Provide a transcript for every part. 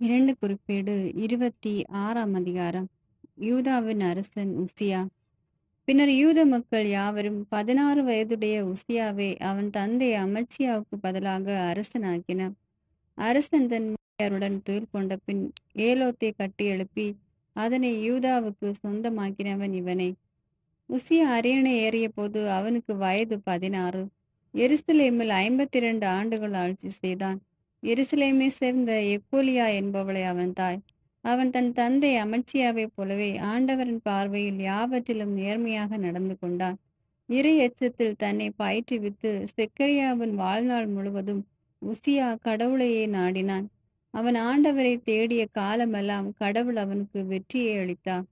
2 குறிப்பேடு 26ஆம் அதிகாரம். யூதாவின் அரசன் உசியா. பின்னர் யூத மக்கள் யாவரும் 16 வயதுடைய உசியாவை அவன் தந்தை அமத்சியாவுக்கு பதிலாக அரசனாக்கினர். அரசன் தன் மூதாதையருடன் துயில் கொண்ட பின் ஏலோத்தை கட்டி எழுப்பி அதனை யூதாவுக்கு சொந்தமாக்கினவன் இவனே. உசியா அரியணை ஏறிய போது அவனுக்கு வயது 16. எருசலேமில் 52 ஆண்டுகள் ஆட்சி செய்தான். எருசலேமை சேர்ந்த எக்கோலியா என்பவளை அவன் தாய். அவன் தன் தந்தை அமத்சியாவைப் போலவே ஆண்டவரின் பார்வையில் யாவற்றிலும் நேர்மையாக நடந்து கொண்டான். இறை எச்சத்தில் தன்னை பயிற்றுவித்து செக்கரியாவின் வாழ்நாள் முழுவதும் உசியா கடவுளையே நாடினான். அவன் ஆண்டவரை தேடிய காலமெல்லாம் கடவுள் அவனுக்கு வெற்றியை அளித்தார்.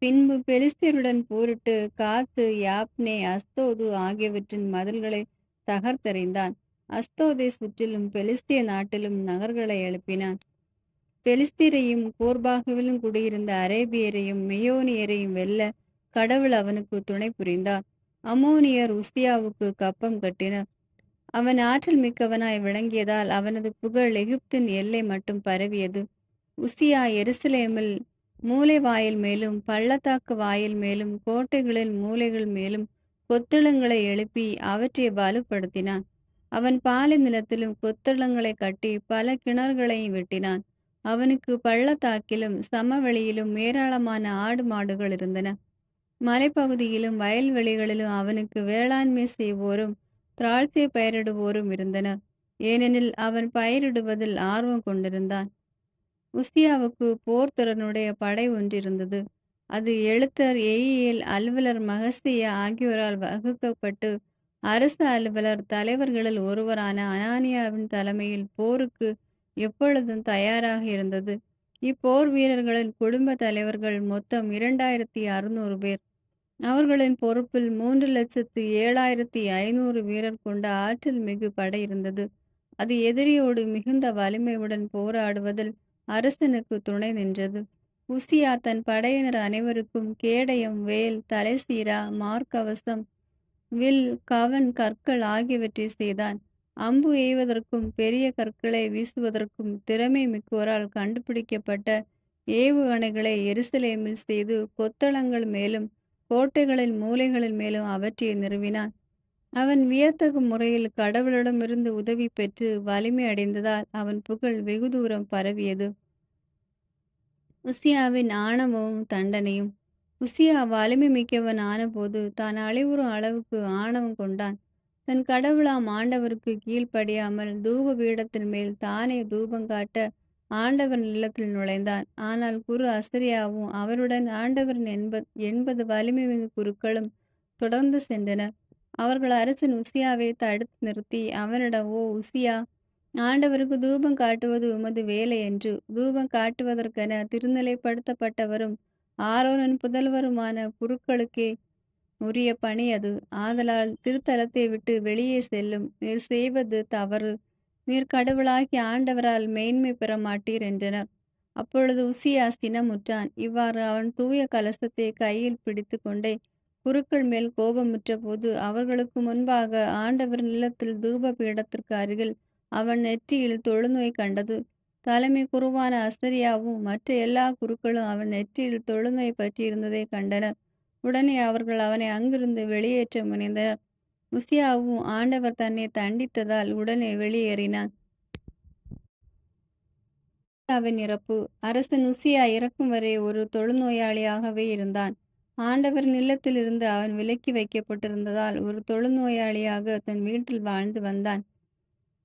பின்பு பெலிஸ்தருடன் போரிட்டு காத்து, யாப்னே, அஸ்தோது ஆகியவற்றின் மதில்களை தகர்த்தெறிந்தான். அஸ்தோதை சுற்றிலும் பெலிஸ்திய நாட்டிலும் நகர்களை எழுப்பினான். பெலிஸ்தீரையும் கோர்பாகுவிலும் குடியிருந்த அரேபியரையும் மெயோனியரையும் வெல்ல கடவுள் அவனுக்கு துணை புரிந்தார். அம்மோனியர் உசியாவுக்கு கப்பம் கட்டினர். அவன் ஆற்றல் மிக்கவனாய் விளங்கியதால் அவனது புகழ் எகிப்தின் எல்லை மட்டும் பரவியது. உசியா எருசலேமில் மூலை வாயில் மேலும் பள்ளத்தாக்கு வாயில் மேலும் கோட்டைகளின் மூலைகள் மேலும் கொத்தளங்களை எழுப்பி அவற்றை வலுப்படுத்தினான். அவன் பாலை நிலத்திலும் கொத்தளங்களை கட்டி பல கிணறுகளையும் வெட்டினான். அவனுக்கு பள்ளத்தாக்கிலும் சமவெளியிலும் ஏராளமான ஆடு மாடுகள் இருந்தன. மலைப்பகுதியிலும் வயல்வெளிகளிலும் அவனுக்கு வேளாண்மை செய்வோரும் திராட்சை பயிரிடுவோரும் இருந்தனர். ஏனெனில் அவன் பயிரிடுவதில் ஆர்வம் கொண்டிருந்தான். உசியாவுக்கு போர் திறனுடைய படை ஒன்றிருந்தது. அது எழுத்தர் ஏயியேல், அலுவலர் மகசேயா ஆகியோரால் வகுக்கப்பட்டு அரசு அலுவலர் தலைவர்களில் ஒருவரான அனானியாவின் தலைமையில் போருக்கு எப்பொழுதும் தயாராக இருந்தது. இப்போர் வீரர்களின் குடும்ப தலைவர்கள் மொத்தம் 2600 பேர். அவர்களின் பொறுப்பில் 3,07,500 வீரர் கொண்ட ஆற்றல் மிகு படை இருந்தது. அது எதிரியோடு மிகுந்த வலிமையுடன் போராடுவதில் அரசனுக்கு துணை நின்றது. உசியா தன் படையினர் அனைவருக்கும் கேடயம், வேல், தலைசீரா, மார்க்கவசம், வில், கவன், கற்கள் ஆகியவற்றை செய்தான். அம்பு எய்வதற்கும் பெரிய கற்களை வீசுவதற்கும் திறமை மிக்கோரால் கண்டுபிடிக்கப்பட்ட ஏவுகணைகளை எருசலேமில் செய்து கொத்தளங்கள் மேலும் கோட்டைகளின் மூலைகளின் மேலும் அவற்றை நிறுவினான். அவன் வியத்தகு முறையில் கடவுளிடமிருந்து உதவி பெற்று வலிமை அடைந்ததால் அவன் புகழ் வெகு தூரம் பரவியது. உசியாவின் ஆணவமும் தண்டனையும். உசியா வலிமை மிக்கவன் ஆனபோது தான் அழிவுறும் அளவுக்கு ஆணவம் கொண்டான். தன் கடவுளாம் ஆண்டவருக்கு கீழ்ப்படியாமல் தூப பீடத்தின் மேல் தானே தூபங்காட்ட ஆண்டவர் இல்லத்தில் நுழைந்தான். ஆனால் குரு அசரியாவும் அவருடன் ஆண்டவரின் 80 வலிமை மிகு குருக்களும் தொடர்ந்து சென்றனர். அவர்கள் அரசன் உசியாவை தடுத்து நிறுத்தி அவனிடம், ஓ உசியா, ஆண்டவருக்கு தூபம் காட்டுவது உமது வேலை என்று, தூபம் காட்டுவதற்கென திருநிலைப்படுத்தப்பட்டவரும் ஆரோனின் புதல்வருமான குருக்களுக்கே உரிய பணி அது. ஆதலால் திருத்தலத்தை விட்டு வெளியே செல்லும். நீர் செய்வது தவறு. நீர் கடவுளாகி ஆண்டவரால் மேன்மை பெற மாட்டீர் என்றனர். அப்பொழுது உசியா சினமுற்றான். இவ்வாறு அவன் தூய கலசத்தை கையில் பிடித்து கொண்டே குருக்கள் மேல் கோபமுற்ற போது அவர்களுக்கு முன்பாக ஆண்டவர் நிலத்தில் தூப பீடத்திற்கு அருகில் அவன் நெற்றியில் தொழுநோய் கண்டது. தலைமை குருவான அசரியாவும் மற்ற எல்லா குருக்களும் அவன் நெற்றியில் தொழுநோய் பற்றியிருந்ததை கண்டனர். உடனே அவர்கள் அவனை அங்கிருந்து வெளியேற்ற முனைந்தனர். உசியாவும் ஆண்டவர் தன்னை தண்டித்ததால் உடனே வெளியேறினான். உசியாவின் இறப்பு. அரசன் உசியா இறக்கும் வரை ஒரு தொழுநோயாளியாகவே இருந்தான். ஆண்டவர் நிலத்திலிருந்து அவன் விலக்கி வைக்கப்பட்டிருந்ததால் ஒரு தொழுநோயாளியாக தன் வீட்டில் வாழ்ந்து வந்தான்.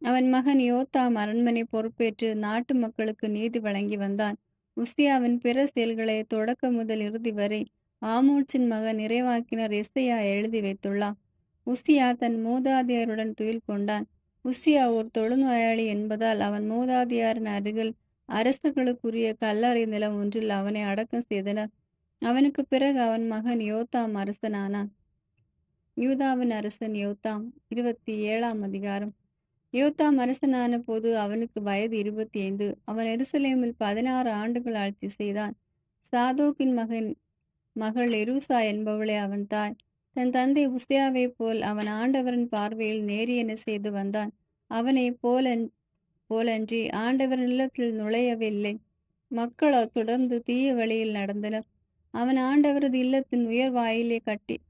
அவன் மகன் யோத்தாம் அரண்மனை பொறுப்பேற்று நாட்டு மக்களுக்கு நீதி வழங்கி வந்தான். உசியாவின் பிற செயல்களை தொடக்க முதல் இறுதி வரை ஆமோட்சின் மகன் இறைவாக்கினர் எசையா எழுதி வைத்துள்ளார். உசியா தன் மூதாதையருடன் துயில் கொண்டான். உசியா ஒரு தொழுநோயாளி என்பதால் அவன் மூதாதையாரின் அருகில் அரசர்களுக்குரிய கல்லறை நிலம் ஒன்றில் அவனை அடக்கம் செய்தனர். அவனுக்கு பிறகு அவன் மகன் யோத்தாம் அரசனானான். யூதாவின் அரசன் யோத்தாம். 27ஆம் அதிகாரம். யோத்தாம் அரசனான போது அவனுக்கு வயது 25. அவன் எருசலேமில் 16 ஆண்டுகள் ஆட்சி செய்தான். சாதோக்கின் மகள் எருசா என்பவளே அவன் தாய். தன் தந்தை உசியாவைப் போல் அவன் ஆண்டவரின் பார்வையில் நேரியன செய்து வந்தான். அவனைப் போல போலன்றி ஆண்டவரின் இல்லத்தில் நுழையவில்லை. மக்களோ தொடர்ந்து தீய வழியில் நடந்தனர். அவன் ஆண்டவரது இல்லத்தின் உயர் வாயிலை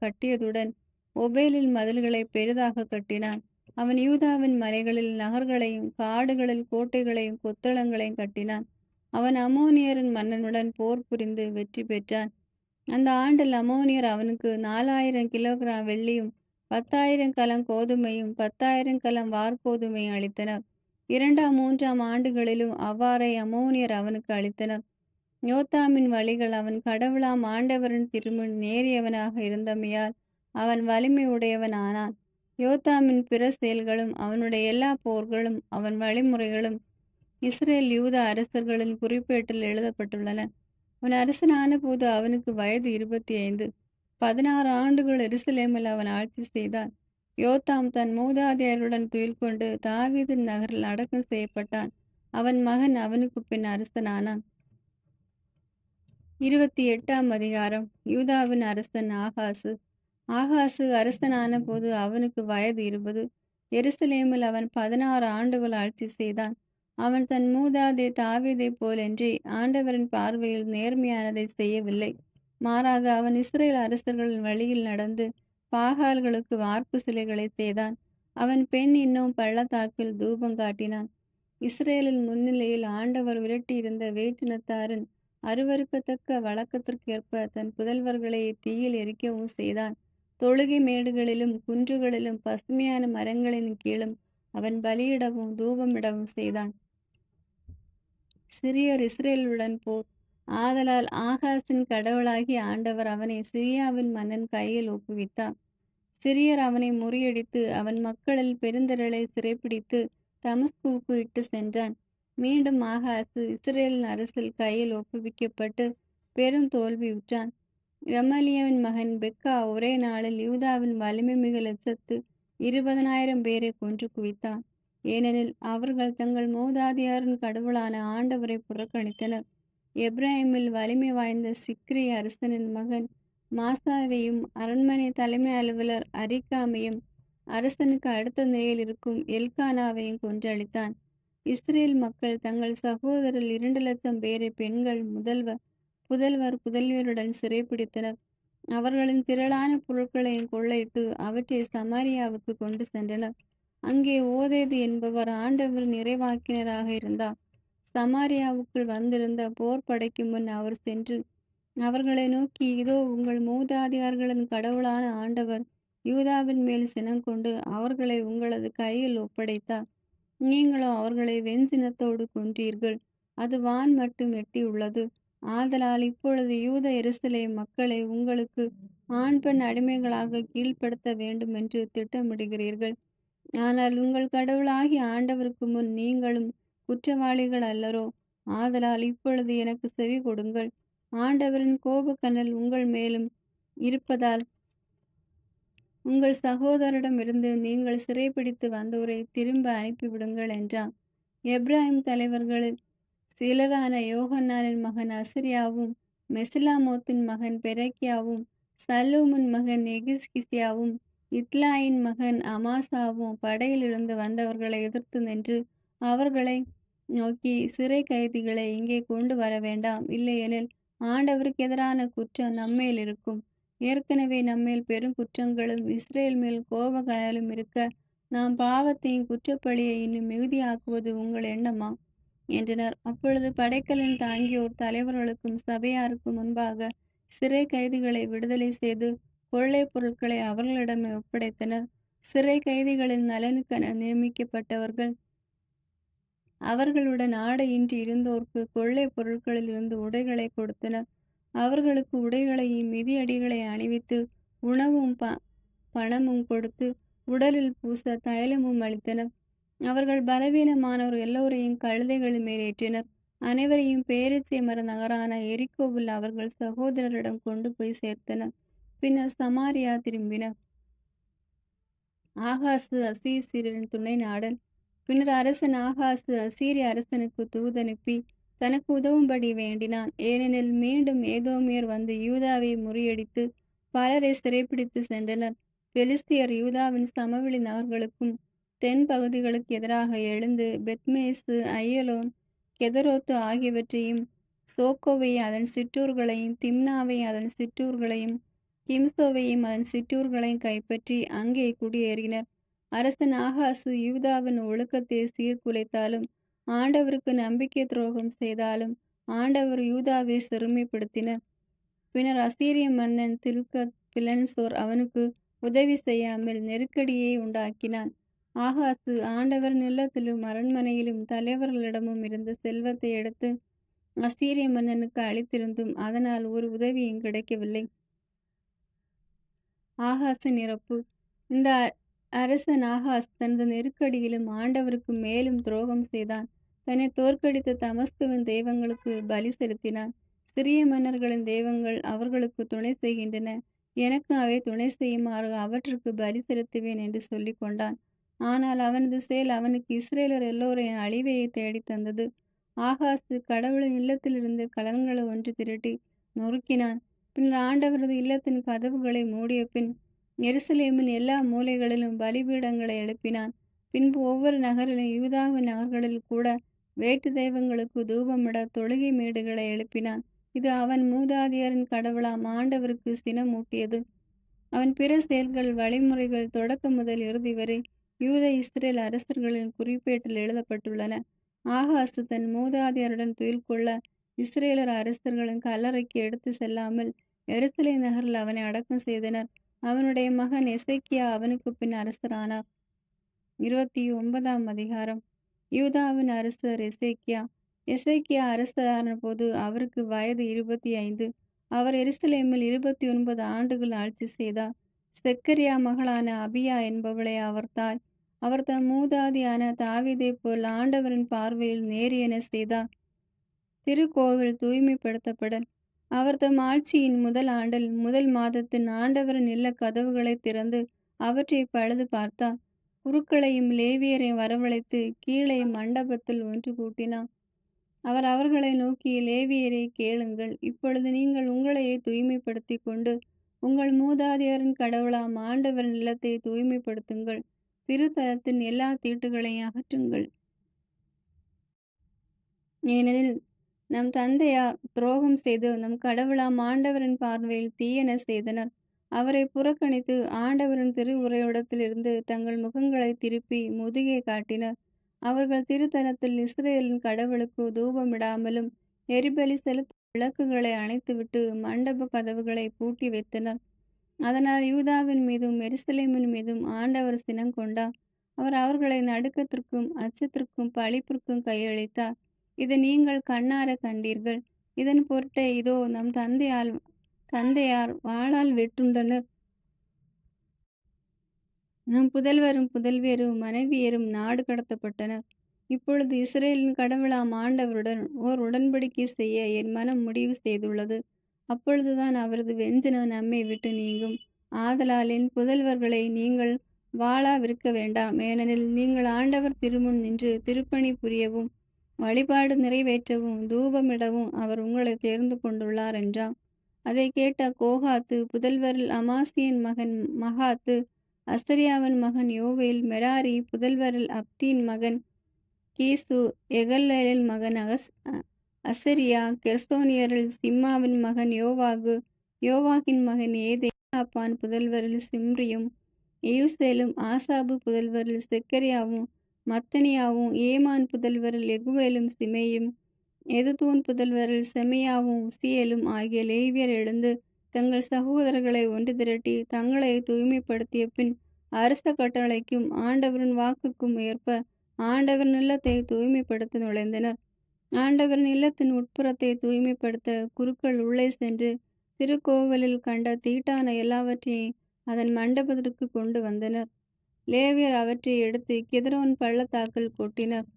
கட்டியதுடன் ஒபேலில் மதில்களை பெரிதாக கட்டினான். அவன் யூதாவின் மலைகளில் நகர்களையும் காடுகளில் கோட்டைகளையும் கொத்தளங்களையும் கட்டினான். அவன் அம்மோனியரின் மன்னனுடன் போர் புரிந்து வெற்றி பெற்றான். அந்த ஆண்டில் அம்மோனியர் அவனுக்கு 4000 கிலோகிராம் வெள்ளியும் 10,000 கலம் கோதுமையும் 10,000 கலம் வார்கோதுமையும் அளித்தனர். 2ஆம் 3ஆம் ஆண்டுகளிலும் அவ்வாறே அம்மோனியர் அவனுக்கு அளித்தனர். யோத்தாமின் வழிகள் அவன் கடவுளாம் ஆண்டவரின் திருமுன் நேரியவனாக இருந்தமையால் அவன் வலிமை உடையவன் ஆனான். யோத்தாமின் பிற செயல்களும் அவனுடைய எல்லா போர்களும் அவன் வழிமுறைகளும் இஸ்ரேல் யூதா அரசர்களின் குறிப்பேட்டில் எழுதப்பட்டுள்ளன. அவன் அரசனான போது அவனுக்கு வயது 25. 16 ஆண்டுகள் எருசலேமில் அவன் ஆட்சி செய்தான். யோத்தாம் தன் மூதாதையருடன் துயில் கொண்டு தாவீதின் நகரில் அடக்கம் செய்யப்பட்டான். அவன் மகன் அவனுக்கு பின் அரசனானான். 28ஆம் அதிகாரம். யூதாவின் அரசன் ஆகாசு. ஆகாசு அரசனான போது அவனுக்கு வயது 20. எருசலேமில் அவன் 16 ஆண்டுகள் ஆட்சி செய்தான். அவன் தன் மூதாதை தாவீதைப் போலன்றி ஆண்டவரின் பார்வையில் நேர்மையானதை செய்யவில்லை. மாறாக அவன் இஸ்ரேல் அரசர்களின் வழியில் நடந்து பாகால்களுக்கு வார்ப்பு சிலைகளை செய்தான். அவன் பெண் இன்னும் பள்ளத்தாக்கில் தூபம் காட்டினான். இஸ்ரேலின் முன்னிலையில் ஆண்டவர் விரட்டியிருந்த வேற்றினத்தாரின் அருவருக்கத்தக்க வழக்கத்திற்கேற்ப தன் புதல்வர்களை தீயில் எரிக்கவும் செய்தான். தொழுகை மேடுகளிலும் குன்றுகளிலும் பசுமையான மரங்களின் கீழும் அவன் பலியிடவும் தூபமிடவும் செய்தான். சிரியர் இஸ்ரேலுடன் போர். ஆதலால் ஆகாசின் கடவுளாகிய ஆண்டவர் அவனை சிரியாவின் மன்னன் கையில் ஒப்புவித்தார். சிரியர் அவனை முறியடித்து அவன் மக்களில் பெருந்திரளை சிறைப்பிடித்து தமஸ்குவுக்கு இட்டு சென்றான். மீண்டும் ஆகாசு இஸ்ரேலின் அரசில் கையில் ஒப்புவிக்கப்பட்டு பெரும் தோல்வியுற்றான். ரமலியாவின் மகன் பெக்கா ஒரே நாளில் யூதாவின் வலிமை மிகு லட்சத்து 20,000 பேரை கொன்று குவித்தான். ஏனெனில் அவர்கள் தங்கள் மூதாதையாரின் கடவுளான ஆண்டவரை புறக்கணித்தனர். எப்ராஹிமில் வலிமை வாய்ந்த சிக்ரி அரசனின் மகன் மாசாவையும் அரண்மனை தலைமை அலுவலர் அரிக்காமையும் அரசனுக்கு அடுத்த நிலையில் இருக்கும் எல்கானாவையும் கொன்றளித்தான். இஸ்ரேல் மக்கள் தங்கள் சகோதரர் 2,00,000 பேரை பெண்கள் புதல்வர் புதல்வியருடன் சிறைப்பிடித்தனர். அவர்களின் திரளான பொருட்களையும் கொள்ளையிட்டு அவற்றை சமாரியாவுக்கு கொண்டு சென்றனர். அங்கே ஓதேது என்பவர் ஆண்டவரின் இறைவாக்கினராக இருந்தார். சமாரியாவுக்குள் வந்திருந்த போர் படைக்கு முன் அவர் சென்று அவர்களை நோக்கி, இதோ உங்கள் மூதாதையர்களின் கடவுளான ஆண்டவர் யூதாவின் மேல் சினங்கொண்டு அவர்களை உங்களது கையில் ஒப்படைத்தார். நீங்களோ அவர்களை வெஞ்சினத்தோடு கொன்றீர்கள். அது வான் மட்டும் எட்டியுள்ளது. ஆதலால் இப்பொழுது யூத எருசலேம் மக்களை உங்களுக்கு ஆண் பெண் அடிமைகளாக கீழ்ப்படுத்த வேண்டும் என்று திட்டமிடுகிறீர்கள். ஆனால் உங்கள் கடவுளாகிய ஆண்டவருக்கு முன் நீங்களும் குற்றவாளிகள் அல்லரோ? ஆதலால் இப்பொழுது எனக்கு செவி கொடுங்கள். ஆண்டவரின் கோபக்கனல் உங்கள் மேலும் இருப்பதால் உங்கள் சகோதரிடமிருந்து நீங்கள் சிறைப்பிடித்து வந்தோரை திரும்ப அனுப்பிவிடுங்கள் என்றார். எப்ராஹிம் தலைவர்களில் சிலரான யோகன்னானின் மகன் அசரியாவும் மெசிலாமோத்தின் மகன் பெரக்கியாவும் சல்லூமின் மகன் எகிஸ்கிசியாவும் இத்லாயின் மகன் அமாசாவும் படையிலிருந்து வந்தவர்களை எதிர்த்து நின்று அவர்களை நோக்கி, சிறை கைதிகளை இங்கே கொண்டு வர வேண்டாம், இல்லையெனில் ஆண்டவருக்கு எதிரான குற்றம் நம்மேல் இருக்கும். ஏற்கனவே நம்மேல் பெரும் குற்றங்களும் இஸ்ரேல் மேல் கோபகனலும் இருக்க நாம் பாவத்தையும் குற்றப்பழியை இன்னும் மிகுதியாக்குவது உங்கள் எண்ணமா என்றனர். அப்பொழுது படைக்கலன் தாங்கியோர் தலைவர்களுக்கும் சபையாருக்கும் முன்பாக சிறை கைதிகளை விடுதலை செய்து கொள்ளை பொருட்களை அவர்களிடமே ஒப்படைத்தனர். சிறை கைதிகளின் நலனுக்கென நியமிக்கப்பட்டவர்கள் அவர்களுடன் ஆடையின்றி இருந்தோர்க்கு கொள்ளை பொருட்களிலிருந்து உடைகளை கொடுத்தனர். அவர்களுக்கு உடைகளையும் மிதியடிகளை அணிவித்து உணவும் பணமும் கொடுத்து உடலில் பூச தைலமும் அளித்தனர். அவர்கள் பலவீனமானோர் எல்லோரையும் கழுதைகளின் மேல் ஏற்றினர். அனைவரையும் பேரிச்சை மர நகரான எரிக்கோவில் அவர்கள் சகோதரரிடம் கொண்டு போய் சேர்த்தனர். பின்னர் சமாரியா திரும்பினர். ஆகாசு அசீரியரின் துணை நாடன். பின்னர் அரசன் ஆகாசு அசீரிய அரசனுக்கு தூதனுப்பி தனக்கு உதவும்படி வேண்டினான். ஏனெனில் மீண்டும் ஏதோமியர் வந்து யூதாவை முறியடித்து பலரை சிறைப்பிடித்து சென்றனர். பெலிஸ்தியர் யூதாவின் சமவெளி நகர்களுக்கும் தென் பகுதிகளுக்கு எதிராக எழுந்து பெத்மேசு, அய்யலோன், கெதரோத்து ஆகியவற்றையும், சோக்கோவையும் அதன் சிற்றூர்களையும், திம்னாவையும் அதன் சிற்றூர்களையும், கிம்சோவையும் அதன் சிற்றூர்களையும் கைப்பற்றி அங்கே குடியேறினர். அரசன் ஆகாசு யூதாவின் ஒழுக்கத்தை சீர்குலைத்தாலும், ஆண்டவருக்கு நம்பிக்கை துரோகம் செய்தாலும், ஆண்டவர் யூதாவை சிறுமைப்படுத்தினர். பின்னர் அசீரிய மன்னன் தில்கத் பிலன்சோர் அவனுக்கு உதவி செய்யாமல் நெருக்கடியை உண்டாக்கினான். ஆகாசு ஆண்டவரின் இல்லத்திலும் அரண்மனையிலும் தலைவர்களிடமும் இருந்த செல்வத்தை எடுத்து அசீரிய மன்னனுக்கு அளித்திருந்தும் அதனால் ஒரு உதவியும் கிடைக்கவில்லை. ஆகாசின் இறப்பு. இந்த அரசன் ஆகாஸ் தனது நெருக்கடியிலும் ஆண்டவருக்கு மேலும் துரோகம் செய்தான். தன்னை தோற்கடித்த தமஸ்குவின் தெய்வங்களுக்கு பலி செலுத்தினான். சிறிய மன்னர்களின் தெய்வங்கள் அவர்களுக்கு துணை செய்கின்றன, எனக்கு அவை துணை செய்யுமாறு அவற்றுக்கு பலி செலுத்துவேன் என்று சொல்லி கொண்டான். ஆனால் அவனது செயல் அவனுக்கு இஸ்ரேலர் எல்லோரையும் அழிவையை தேடி தந்தது. ஆகாசு கடவுளின் இல்லத்திலிருந்து கலன்களை ஒன்று திரட்டி நொறுக்கினான். பின்னர் ஆண்டவரது இல்லத்தின் கதவுகளை மூடிய பின் எருசலேமின் எல்லா மூலைகளிலும் பலிபீடங்களை எழுப்பினான். பின்பு ஒவ்வொரு நகரிலும் யூதாவின் நகர்களில் கூட வேற்று தெய்வங்களுக்கு தூபமிட தொழுகை மேடுகளை எழுப்பினான். இது அவன் மூதாதையரின் கடவுளாம் ஆண்டவருக்கு சினமூட்டியது. அவன் பிற செயல்கள் வழிமுறைகள் தொடக்கம் முதல் இறுதி வரை யூத இஸ்ரேல் அரசர்களின் குறிப்பேட்டில் எழுதப்பட்டுள்ளன. ஆகாசு தன் மூதாதையருடன் துயில் கொள்ள இஸ்ரேலர் அரசர்களின் கல்லறைக்கு எடுத்து செல்லாமல் எருசலேம் நகரில் அவனை அடக்கம் செய்தனர். அவனுடைய மகன் எசேக்கியா அவனுக்கு பின் அரசரானார். 29ஆம் அதிகாரம். யூதாவின் அரசர் எசேக்கியா. எசேக்கியா அரசரான போது அவருக்கு வயது 25. அவர் எருசலேமில் 29 ஆண்டுகள் ஆட்சி செய்தார். செக்கரியா மகளான அபியா என்பவளே அவர் தாய். அவர் தம் மூதாதியான தாவீதை போல் ஆண்டவரின் பார்வையில் நேரியென செய்தார். திருக்கோவில் தூய்மைப்படுத்தப்படல். அவர் தம் ஆட்சியின் முதல் ஆண்டில் முதல் மாதத்தின் ஆண்டவரின் இல்ல கதவுகளை திறந்து அவற்றை பழுது பார்த்தார். குருக்களையும் லேவியரையும் வரவழைத்து கீழே மண்டபத்தில் ஒன்று கூட்டினார். அவர் அவர்களை நோக்கி, லேவியரை கேளுங்கள், இப்பொழுது நீங்கள் உங்களையே தூய்மைப்படுத்தி கொண்டு உங்கள் மூதாதையரின் கடவுளாம் ஆண்டவரின் இல்லத்தை தூய்மைப்படுத்துங்கள். திருத்தலத்தின் எல்லா தீட்டுகளையும் அகற்றுங்கள். ஏனெனில் நம் தந்தையார் துரோகம் செய்து நம் கடவுளாம் ஆண்டவரின் பார்வையில் தீயன செய்தனர். அவரை புறக்கணித்து ஆண்டவரின் திருவுரையோடத்திலிருந்து தங்கள் முகங்களை திருப்பி முதுகை காட்டினர். அவர்கள் திருத்தலத்தில் இஸ்ரேலின் கடவுளுக்கு தூபமிடாமலும் எரிபலி செலுத்த விளக்குகளை அணைத்துவிட்டு மண்டப கதவுகளை பூட்டி வைத்தனர். அதனால் யூதாவின் மீதும் எருசலேமின் மீதும் ஆண்டவர் சினங்கொண்டார். அவர் அவர்களை நடுக்கத்திற்கும் அச்சத்திற்கும் பழிப்பிற்கும் கையளித்தார். இதை நீங்கள் கண்ணார கண்டீர்கள். இதன் பொருட்டே இதோ நம் தந்தையார் வாளால் வெட்டுண்டனர். நம் புதல்வரும் புதல்வியரும் மனைவியரும் நாடு கடத்தப்பட்டனர். இப்பொழுது இஸ்ரேலின் கடவுளாம் ஆண்டவருடன் ஓர் உடன்படிக்கை செய்ய என் மனம் முடிவு செய்துள்ளது. அப்பொழுதுதான் அவரது வெஞ்சனம் நம்மை விட்டு நீங்கும். ஆதலால் என் புதல்வர்களை நீங்கள் வாளா விற்க வேண்டாம். ஏனெனில் நீங்கள் ஆண்டவர் திருமுன் நின்று திருப்பணி புரியவும் வழிபாடு நிறைவேற்றவும் தூபமிடவும் அவர் உங்களை தேர்ந்து கொண்டுள்ளார் என்றார். அதை கேட்ட கோகாத்து புதல்வரில் அமாசியின் மகன் மகாத்து, அசரியாவின் மகன் யோவேல், மெராரி புதல்வரில் அப்தியின் மகன் கீசு, எகல்லேலின் மகன் அசரியா, கெர்சோனியரில் சிம்மாவின் மகன் யோவாகு, யோவாகின் மகன் ஏதேயாப்பான் புதல்வரில் சிம்ரியும், எயுசேலும், ஆசாபு புதல்வரில் செக்கரியாவும், மத்தனியாவும், ஏமான் புதல்வரில் எகுவேலும் சிமேயும், எதுதூன் புதல்வரில் செமையாவும் உசியேலும் ஆகிய லேவியர் எழுந்து தங்கள் சகோதரர்களை ஒன்று திரட்டி தங்களை தூய்மைப்படுத்திய பின் அரச கட்டளைக்கும் ஆண்டவரின் வாக்குக்கும் ஏற்ப ஆண்டவரின் இல்லத்தை தூய்மைப்படுத்த நுழைந்தனர். ஆண்டவரின் இல்லத்தின் உட்புறத்தை தூய்மைப்படுத்த குருக்கள் உள்ளே சென்று திருக்கோவிலில் கண்ட தீட்டான எல்லாவற்றையும் அதன் மண்டபத்திற்கு கொண்டு வந்தனர். லேவியர் அவற்றை எடுத்து கிதரோன் பள்ளத்தாக்கில் கொட்டினர்.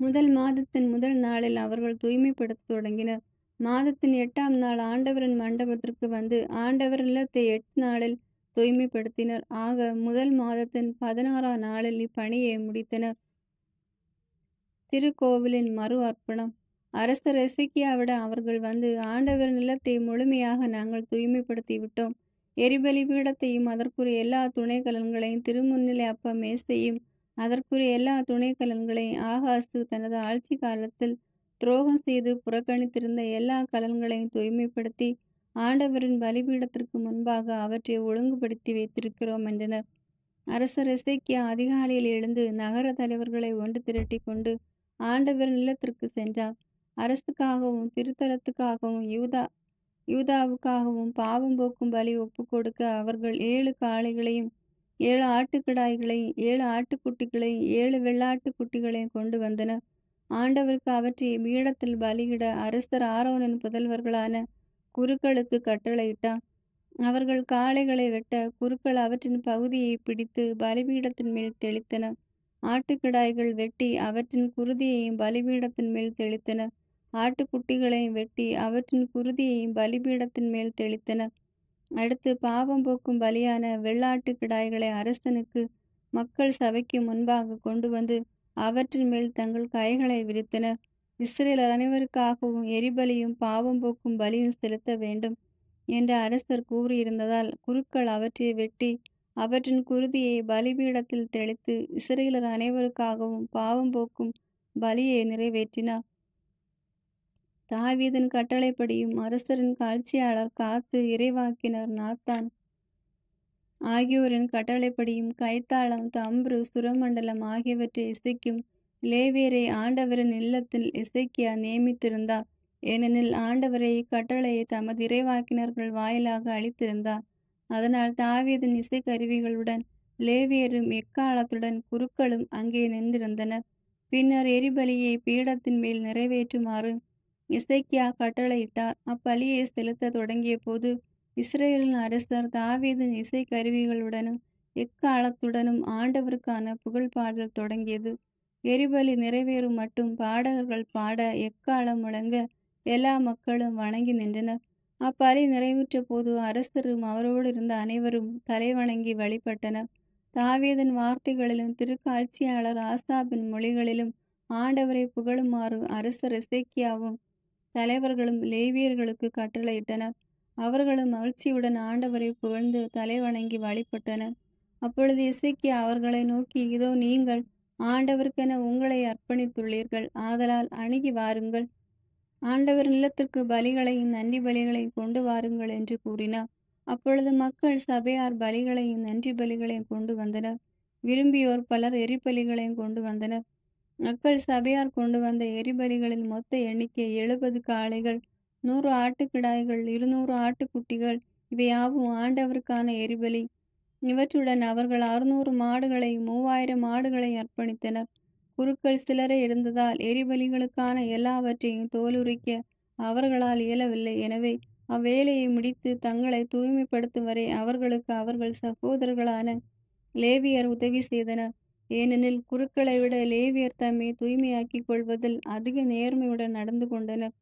முதல் மாதத்தின் முதல் நாளில் அவர்கள் தூய்மைப்படுத்த தொடங்கினர். மாதத்தின் 8ஆம் நாள் ஆண்டவரின் மண்டபத்திற்கு வந்து ஆண்டவர் இல்லத்தை 8 நாளில் தூய்மைப்படுத்தினர். ஆக முதல் மாதத்தின் 16ஆம் நாளில் இப்பணியை முடித்தனர். திருக்கோவிலின் மறு அர்ப்பணம். அரசர் எசேக்கியாவிடம் அவர்கள் வந்து, ஆண்டவரின் இல்லத்தை முழுமையாக நாங்கள் தூய்மைப்படுத்தி விட்டோம். எரிபலி பீடத்தையும் அதற்குரிய எல்லா துணைக்கலன்களையும் திருமுன்னிலை அப்ப மேசையும் அதற்குரிய எல்லா துணைக்கலன்களையும் ஆகாசு தனது ஆட்சி காலத்தில் துரோகம் செய்து புறக்கணித்திருந்த எல்லா கலன்களையும் தூய்மைப்படுத்தி ஆண்டவரின் பலிபீடத்திற்கு முன்பாக அவற்றை ஒழுங்குபடுத்தி வைத்திருக்கிறோம் என்றனர். அரசர் எசேக்கியா அதிகாலையில் எழுந்து நகர தலைவர்களை ஒன்று திரட்டி கொண்டு ஆண்டவரின் இல்லத்திற்கு சென்றார். அரசுக்காகவும் திருத்தலத்துக்காகவும் யூதாவுக்காகவும் பாவம் போக்கும் பலி ஒப்புக்கொடுக்க அவர்கள் 7 காளைகளையும் 7 ஆட்டுக்கிடாய்களையும் 7 ஆட்டுக்குட்டிகளையும் 7 வெள்ளாட்டு குட்டிகளையும் கொண்டு வந்தனர். ஆண்டவருக்கு அவற்றை பீடத்தில் பலியிட அரசர் ஆரோனின் புதல்வர்களான குருக்களுக்கு கட்டளையிட்டார். அவர்கள் காளைகளை வெட்ட குருக்கள் அவற்றின் பகுதியை பிடித்து பலிபீடத்தின் மேல் தெளித்தனர். ஆட்டுக்கிடாய்கள் வெட்டி அவற்றின் குருதியையும் பலிபீடத்தின் மேல் தெளித்தனர். ஆட்டுக்குட்டிகளையும் வெட்டி அவற்றின் குருதியையும் பலிபீடத்தின் மேல் தெளித்தனர். அடுத்து பாவம் போக்கும் பலியான வெள்ளாட்டு கிடாய்களை அரசனுக்கு மக்கள் சபைக்கு முன்பாக கொண்டு வந்து அவற்றின் மேல் தங்கள் கைகளை விரித்தனர். இஸ்ரேலர் அனைவருக்காகவும் எரிபலியும் பாவம் போக்கும் பலியும் செலுத்த வேண்டும் என்று அரசர் கூறியிருந்ததால் குருக்கள் அவற்றை வெட்டி அவற்றின் குருதியை பலிபீடத்தில் தெளித்து இஸ்ரேலர் அனைவருக்காகவும் பாவம் போக்கும் பலியை நிறைவேற்றினார். தாவீதின் கட்டளைப்படியும் அரசரின் காட்சியாளர் காத்து இறைவாக்கினர் நாத்தான் ஆகியோரின் கட்டளைப்படியும் கைத்தாளம் தம்புரு சுரமண்டலம் ஆகியவற்றை இசைக்கும் லேவியரை ஆண்டவரின் இல்லத்தில் எசேக்கியா நியமித்திருந்தார். ஏனெனில் ஆண்டவரை இக்கட்டளையை தமது இறைவாக்கினர்கள் வாயிலாக அளித்திருந்தார். அதனால் தாவீதின் இசைக்கருவிகளுடன் லேவியரும் எக்காலத்துடன் குருக்களும் அங்கே நின்றிருந்தனர். பின்னர் எரிபலியை பீடத்தின் மேல் நிறைவேற்றுமாறு எசேக்கியா கட்டளையிட்டார். அப்பலியை செலுத்த தொடங்கிய போது இஸ்ரேலின் அரசர் தாவீதின் இசைக்கருவிகளுடனும் எக்காலத்துடனும் ஆண்டவருக்கான புகழ்பாடல் தொடங்கியது. எரிபலி நிறைவேறும் மட்டும் பாடகர்கள் பாட எக்காலம் முழங்க எல்லா மக்களும் வணங்கி நின்றனர். அப்பலி நிறைவுற்ற போது அரசரும் அவரோடு இருந்த அனைவரும் தலைவணங்கி வழிபட்டனர். தாவீதின் வார்த்தைகளிலும் திருக்காட்சியாளர் ஆசாபின் மொழிகளிலும் ஆண்டவரை புகழுமாறு அரசர் எசேக்கியாவும் தலைவர்களும் லேவியர்களுக்கு கட்டளையிட்டனர். அவர்களும் மகிழ்ச்சியுடன் ஆண்டவரை புகழ்ந்து தலைவணங்கி வழிபட்டனர். அப்பொழுது எசேக்கியா அவர்களை நோக்கி, இதோ நீங்கள் ஆண்டவருக்கென உங்களை அர்ப்பணித்துள்ளீர்கள். ஆதலால் அணுகி வாருங்கள், ஆண்டவர் இல்லத்திற்கு பலிகளையும் நன்றி பலிகளையும் கொண்டு வாருங்கள் என்று கூறினார். அப்பொழுது மக்கள் சபையார் பலிகளையும் நன்றி பலிகளையும் கொண்டு வந்தனர். விரும்பியோர் பலர் எரிபலிகளையும் கொண்டு வந்தனர். மக்கள் சபையார் கொண்டு வந்த எரிபலிகளின் மொத்த எண்ணிக்கை 70 காளைகள், 100 ஆட்டுக்கிடாய்கள், 200 ஆட்டுக்குட்டிகள். இவையாவும் ஆண்டவருக்கான எரிபலி. இவற்றுடன் அவர்கள் 600 மாடுகளையும் 3000 மாடுகளையும் அர்ப்பணித்தனர். குருக்கள் சிலரே இருந்ததால் எரிபலிகளுக்கான எல்லாவற்றையும் தோலுரிக்க அவர்களால் இயலவில்லை. எனவே அவ்வேலையை முடித்து தங்களை தூய்மைப்படுத்தும் வரை அவர்களுக்கு அவர்கள் சகோதரர்களான லேவியர் உதவி செய்தனர். ஏனெனில் குருக்களை விட லேவியர் தம்மை தூய்மையாக்கிக் கொள்வதில் அதிக நேர்மையுடன் நடந்து கொண்டனர்.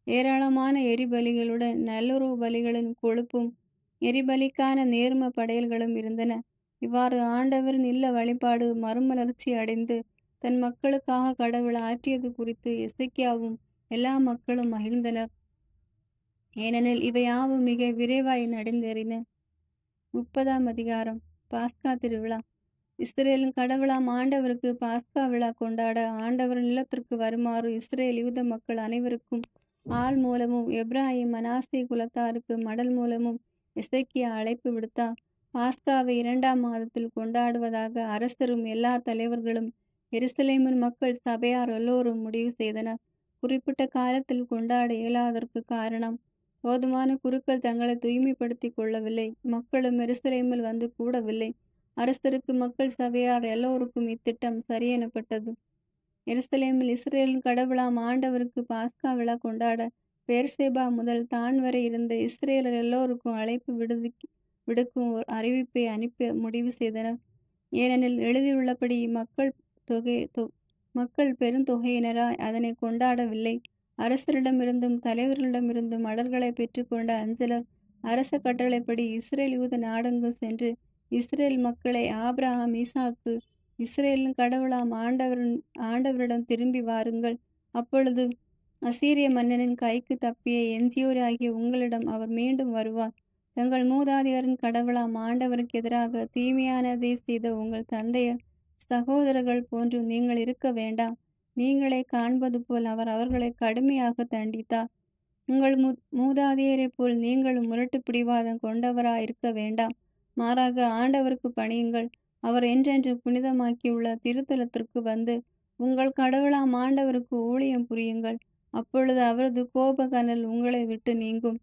ஏராளமான எரிபலிகளுடன் நல்லுறவு பலிகளின் கொழுப்பும் எரிபலிக்கான நேர்ம படையல்களும் இருந்தன. இவ்வாறு ஆண்டவரின் இல்ல வழிபாடு மறுமலர்ச்சி அடைந்து தன் மக்களுக்காக கடவுள் ஆற்றியது குறித்து எசேக்கியாவும் எல்லா மக்களும் மகிழ்ந்தனர். ஏனெனில் இவையாவும் மிக விரைவாய் நடந்தேறின. 30ஆம் அதிகாரம். பாஸ்கா திருவிழா. இஸ்ரேலின் கடவுளாம் ஆண்டவருக்கு பாஸ்கா விழா கொண்டாட ஆண்டவரின் இல்லத்திற்கு வருமாறு இஸ்ரேல் யூத மக்கள் அனைவருக்கும் ஆள் மூலமும் எப்ராஹிம் மனாசே குலத்தாருக்கு மடல் மூலமும் எசேக்கியா அழைப்பு விடுத்தார். பாஸ்காவை 2ஆம் மாதத்தில் கொண்டாடுவதாக அரசரும் எல்லா தலைவர்களும் எருசலேமின் மக்கள் சபையார் எல்லோரும் முடிவு செய்தனர். குறிப்பிட்ட காலத்தில் கொண்டாட இயலாததற்கு காரணம், போதுமான குருக்கள் தங்களை தூய்மைப்படுத்தி கொள்ளவில்லை. மக்களும் எருசலேமில் வந்து கூடவில்லை. அரசருக்கு மக்கள் சபையார் எல்லோருக்கும் இத்திட்டம் சரியெனப்பட்டது. எருசலேமில் இஸ்ரேலின் கடவுளாம் ஆண்டவருக்கு பாஸ்கா விழா கொண்டாட பெயர்சேபா முதல் தான் வரை இருந்த இஸ்ரேலர் எல்லோருக்கும் அழைப்பு விடுக்கும் ஒரு அறிவிப்பை அனுப்ப முடிவு செய்தனர். ஏனெனில் எழுதியுள்ளபடி மக்கள் பெருந்தொகையினராய் அதனை கொண்டாடவில்லை. அரசரிடமிருந்தும் தலைவர்களிடமிருந்தும் மடல்களை பெற்றுக்கொண்ட அஞ்சலர் அரச கட்டளைப்படி இஸ்ரேல் யூத நாடெங்கும் சென்று இஸ்ரேல் மக்களை ஆபிரகாம் ஈசாக்கு இஸ்ரேலின் கடவுளாம் ஆண்டவரிடம் திரும்பி வாருங்கள். அப்பொழுது அசீரிய மன்னனின் கைக்கு தப்பிய எஞ்சியோராகிய உங்களிடம் அவர் மீண்டும் வருவார். தங்கள் மூதாதையரின் கடவுளாம் ஆண்டவருக்கு எதிராக தீமையானதை செய்த உங்கள் தந்தையர் சகோதரர்கள் போன்று நீங்கள் இருக்க வேண்டாம். நீங்களே காண்பது போல் அவர் அவர்களை கடுமையாக தண்டித்தார். உங்கள் மூதாதையரைப் போல் நீங்களும் முரட்டு பிடிவாதம் கொண்டவராயிருக்க வேண்டாம். மாறாக ஆண்டவருக்கு பணியுங்கள். அவர் என்றென்று புனிதமாக்கியுள்ள திருத்தலத்திற்கு வந்து உங்கள் கடவுளாம் ஆண்டவருக்கு ஊழியம் புரியுங்கள். அப்பொழுது அவரது கோபக்கனல் உங்களை விட்டு நீங்கும்.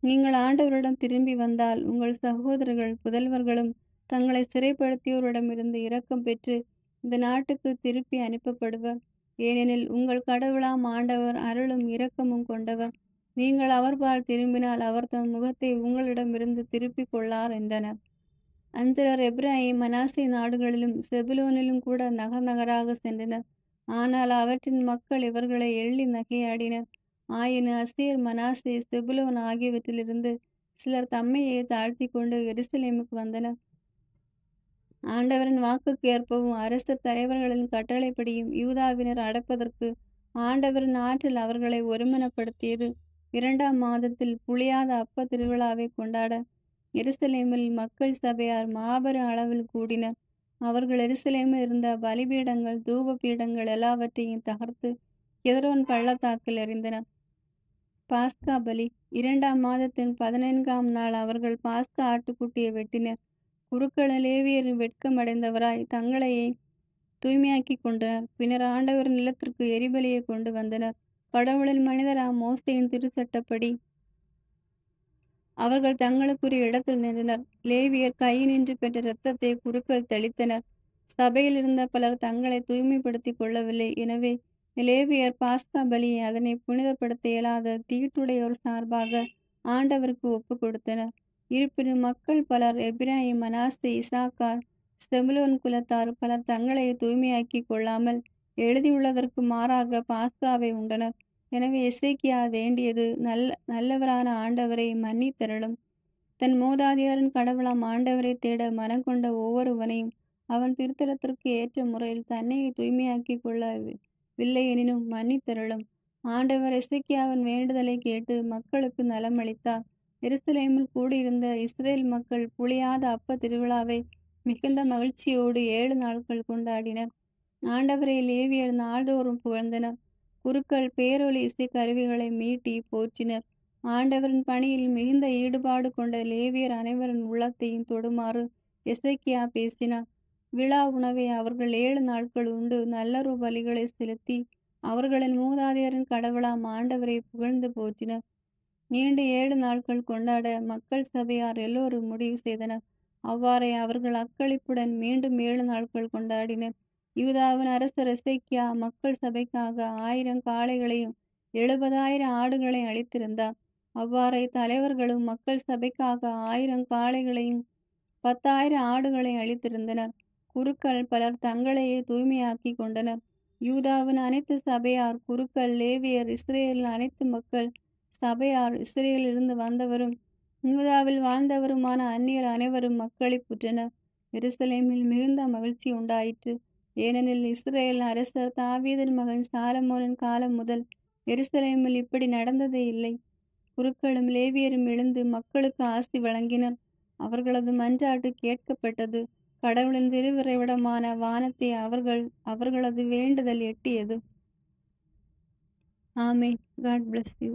நீங்கள் ஆண்டவரிடம் திரும்பி வந்தால் உங்கள் சகோதரர்கள் புதல்வர்களும் தங்களை சிறைப்படுத்தியோரிடமிருந்து இரக்கம் பெற்று இந்த நாட்டுக்கு திருப்பி அனுப்பப்படுவர். ஏனெனில் உங்கள் கடவுளாம் ஆண்டவர் அருளும் இரக்கமும் கொண்டவர். நீங்கள் அவர்பால் திரும்பினால் அவர் தம் முகத்தை உங்களிடமிருந்து திருப்பிக் கொள்ளார் என்றனர். அஞ்சலர் எப்பிராயீம் மனாசே நாடுகளிலும் செபுலோனிலும் கூட நகர் நகராக சென்றனர். ஆனால் அவற்றின் மக்கள் இவர்களை எள்ளி நகையாடினர். ஆயினும் அசேர், மனாசே, செபுலோன் ஆகியவற்றிலிருந்து சிலர் தம்மையே தாழ்த்தி கொண்டு எருசலேமுக்கு வந்தனர். ஆண்டவரின் வாக்குக்கு ஏற்பவும் அரசர் தலைவர்களின் கட்டளைப்படியும் யூதாவினர் அடப்பதற்கு ஆண்டவரின் ஆற்றல் அவர்களை ஒருமனப்படுத்தியது. 2ஆம் மாதத்தில் புளியாத அப்ப திருவிழாவை கொண்டாட எருசலேமில் மக்கள் சபையார் மாபெரும் அளவில் கூடினர். அவர்கள் எருசலேமில் இருந்த பலிபீடங்கள், தூப பீடங்கள் எல்லாவற்றையும் தகர்த்து கெதரோன் பள்ளத்தாக்கில் எறிந்தனர். பாஸ்கா பலி 2ஆம் மாதத்தின் 14ஆம் நாள் அவர்கள் பாஸ்கா ஆட்டுக்குட்டியை வெட்டினர். குருக்கள் லேவியர் வெட்கமடைந்தவராய் தங்களையே தூய்மையாக்கி கொண்டனர். பின்னர் ஆண்டவரின் நிலத்திற்கு எரிபலியை கொண்டு வந்தனர். கடவுளின் மனிதராம் மோசேயின் திருச்சட்டப்படி அவர்கள் தங்களுக்குரிய இடத்தில் நின்றனர். லேவியர் கையினின்று பெற்ற இரத்தத்தை குருக்கள் தெளித்தனர். சபையில் இருந்த பலர் தங்களை தூய்மைப்படுத்திக் கொள்ளவில்லை. எனவே லேவியர் பாஸ்கா பலியை அதனை புனிதப்படுத்த இயலாத தீட்டுடையோர் சார்பாக ஆண்டவருக்கு ஒப்பு கொடுத்தனர். இருப்பினும் மக்கள் பலர், எப்பிராயீம், மனாசே, இசாக்கார், செபுலோன் குலத்தார் பலர் தங்களை தூய்மையாக்கி கொள்ளாமல் எழுதியுள்ளதற்கு மாறாக பாஸ்காவை உண்டனர். எனவே எசேக்கியா வேண்டியது, நல்லவரான ஆண்டவரை மன்னித்தருளும். தன் மூதாதையரின் கடவுளாம் ஆண்டவரை தேட மனங்கொண்ட ஒவ்வொருவனையும் அவன் திருத்தலத்திற்கு ஏற்ற முறையில் தன்னையை தூய்மையாக்கி கொள்ளவில்லை எனினும் மன்னித்தருளும். ஆண்டவர் எசேக்கியாவின் வேண்டுதலை கேட்டு மக்களுக்கு நலமளித்தார். எருசலேமில் கூடியிருந்த இஸ்ரேல் மக்கள் புளியாத அப்ப திருவிழாவை மிகுந்த மகிழ்ச்சியோடு 7 நாட்கள் கொண்டாடினர். ஆண்டவரை லேவியர் நாள்தோறும் புகழ்ந்தனர். குருக்கள் பேரொலி இசை கருவிகளை மீட்டி போற்றினர். ஆண்டவரின் பணியில் மிகுந்த ஈடுபாடு கொண்ட லேவியர் அனைவரின் உள்ளத்தையும் தொடுமாறு எசேக்கியா பேசினார். விழா உணவை அவர்கள் 7 நாட்கள் உண்டு நல்லறு பலிகளை செலுத்தி அவர்களின் மூதாதையரின் கடவுளாம் ஆண்டவரை புகழ்ந்து போற்றினர். நீண்ட 7 நாட்கள் கொண்டாட மக்கள் சபையார் எல்லோரும் முடிவு செய்தனர். அவ்வாறே அவர்கள் அக்களிப்புடன் மீண்டும் 7 நாட்கள் கொண்டாடினர். யூதாவின் அரசர் எசேக்கியா மக்கள் சபைக்காக 1000 காளைகளையும் 70,000 ஆடுகளையும் அளித்திருந்தார். அவ்வாறே தலைவர்களும் மக்கள் சபைக்காக 1000 காளைகளையும் 10,000 ஆடுகளையும் அளித்திருந்தனர். குருக்கள் பலர் தங்களையே தூய்மையாக்கி கொண்டனர். யூதாவின் அனைத்து சபையார், குருக்கள், லேவியர், இஸ்ரேலின் அனைத்து மக்கள் சபையார், இஸ்ரேலிலிருந்து வந்தவரும் யூதாவில் வாழ்ந்தவருமான அந்நியர் அனைவரும் மக்களிப்புற்றனர். எருசலேமில் மிகுந்த மகிழ்ச்சி உண்டாயிற்று. ஏனெனில் இஸ்ரேல் அரசர் தாவீதின் மகன் சாலமோனின் காலம் முதல் எருசலேமில் இப்படி நடந்ததே இல்லை. குருக்களும் லேவியரும் எழுந்து மக்களுக்கு ஆசி வழங்கினர். அவர்களது மன்றாட்டு கேட்கப்பட்டது. கடவுளின் திருவிரைவிடமான வானத்தை அவர்களது வேண்டுதல் எட்டியது. ஆமென். God bless you.